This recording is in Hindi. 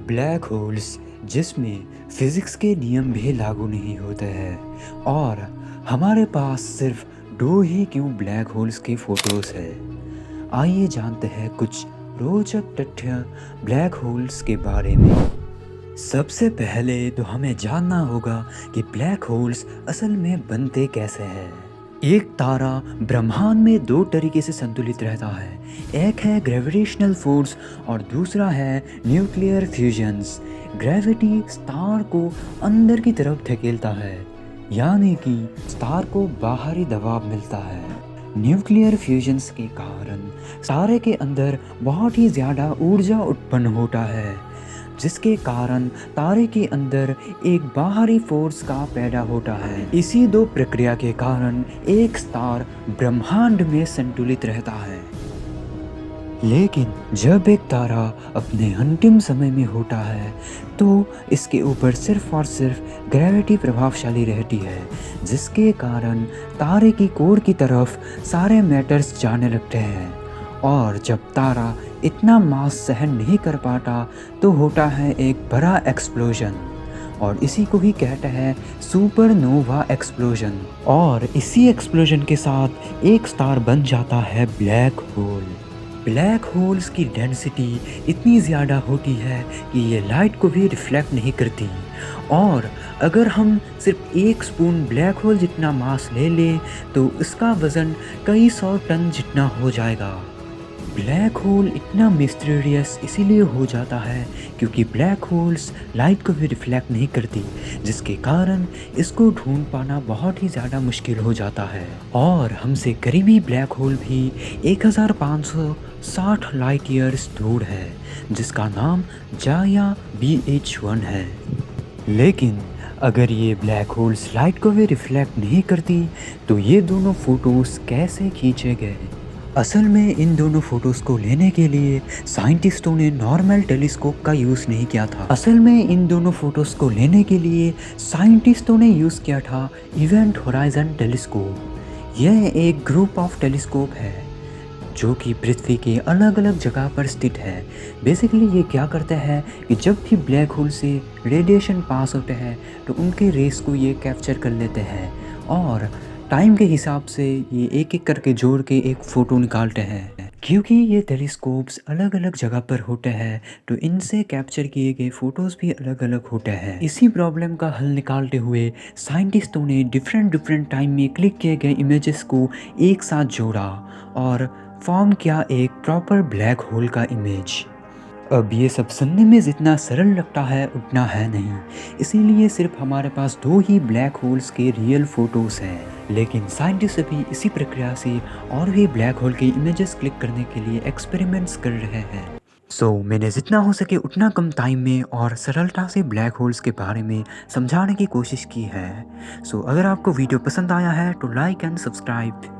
ब्लैक होल्स जिसमें फिजिक्स के नियम भी लागू नहीं होते हैं और हमारे पास सिर्फ दो ही क्यों ब्लैक होल्स की फोटोज है। आइए जानते हैं कुछ रोचक तथ्य ब्लैक होल्स के बारे में। सबसे पहले तो हमें जानना होगा कि ब्लैक होल्स असल में बनते कैसे हैं। एक तारा ब्रह्मांड में दो तरीके से संतुलित रहता है, एक है ग्रेविटेशनल फोर्स और दूसरा है न्यूक्लियर फ्यूजन्स। ग्रेविटी स्टार को अंदर की तरफ धकेलता है, यानी कि स्टार को बाहरी दबाव मिलता है। न्यूक्लियर फ्यूजन्स के कारण तारे के अंदर बहुत ही ज़्यादा ऊर्जा उत्पन्न होता है, जिसके कारण तारे के अंदर एक बाहरी फोर्स का पैदा होता है। इसी दो प्रक्रिया के कारण एक स्टार ब्रह्मांड में संतुलित रहता है। लेकिन जब एक तारा अपने अंतिम समय में होता है तो इसके ऊपर सिर्फ और सिर्फ ग्रेविटी प्रभावशाली रहती है, जिसके कारण तारे की कोर की तरफ सारे मैटर्स जाने लगते हैं। और जब तारा इतना मास सहन नहीं कर पाता तो होता है एक बड़ा एक्सप्लोजन, और इसी को ही कहते हैं सुपरनोवा एक्सप्लोजन। और इसी एक्सप्लोजन के साथ एक स्टार बन जाता है ब्लैक होल। ब्लैक होल्स की डेंसिटी इतनी ज़्यादा होती है कि ये लाइट को भी रिफ्लेक्ट नहीं करती, और अगर हम सिर्फ एक स्पून ब्लैक होल जितना मास ले लें तो इसका वज़न कई सौ टन जितना हो जाएगा। ब्लैक होल इतना मिस्टीरियस इसीलिए हो जाता है क्योंकि ब्लैक होल्स लाइट को भी रिफ्लेक्ट नहीं करती, जिसके कारण इसको ढूंढ पाना बहुत ही ज़्यादा मुश्किल हो जाता है। और हमसे करीबी ब्लैक होल भी 1560 लाइट ईयर्स दूर है, जिसका नाम जाया BH1 है। लेकिन अगर ये ब्लैक होल्स लाइट को भी रिफ्लेक्ट नहीं करती तो ये दोनों फोटोज़ कैसे खींचे गए? असल में इन दोनों फोटोज़ को लेने के लिए साइंटिस्टों ने नॉर्मल टेलीस्कोप का यूज़ नहीं किया था। असल में इन दोनों फोटोज़ को लेने के लिए साइंटिस्टों ने यूज़ किया था इवेंट होराइजन टेलीस्कोप। यह एक ग्रुप ऑफ टेलीस्कोप है जो कि पृथ्वी के अलग अलग जगह पर स्थित है। बेसिकली ये क्या करता है कि जब भी ब्लैक होल से रेडिएशन पास होते हैं तो उनके रेस को ये कैप्चर कर लेते हैं, और टाइम के हिसाब से ये एक एक करके जोड़ के एक फ़ोटो निकालते हैं। क्योंकि ये टेलीस्कोप्स अलग अलग जगह पर होते हैं तो इनसे कैप्चर किए गए फ़ोटोज़ भी अलग अलग होते हैं। इसी प्रॉब्लम का हल निकालते हुए साइंटिस्टों ने डिफरेंट टाइम में क्लिक किए गए इमेजेस को एक साथ जोड़ा और फॉर्म किया एक प्रॉपर ब्लैक होल का इमेज। अब ये सब सुनने में जितना सरल लगता है उतना है नहीं, इसीलिए सिर्फ हमारे पास दो ही ब्लैक होल्स के रियल फोटोज़ हैं। लेकिन साइंटिस्ट अभी इसी प्रक्रिया से और भी ब्लैक होल के इमेजेस क्लिक करने के लिए एक्सपेरिमेंट्स कर रहे हैं। मैंने जितना हो सके उतना कम टाइम में और सरलता से ब्लैक होल्स के बारे में समझाने की कोशिश की है। अगर आपको वीडियो पसंद आया है तो लाइक एंड सब्सक्राइब।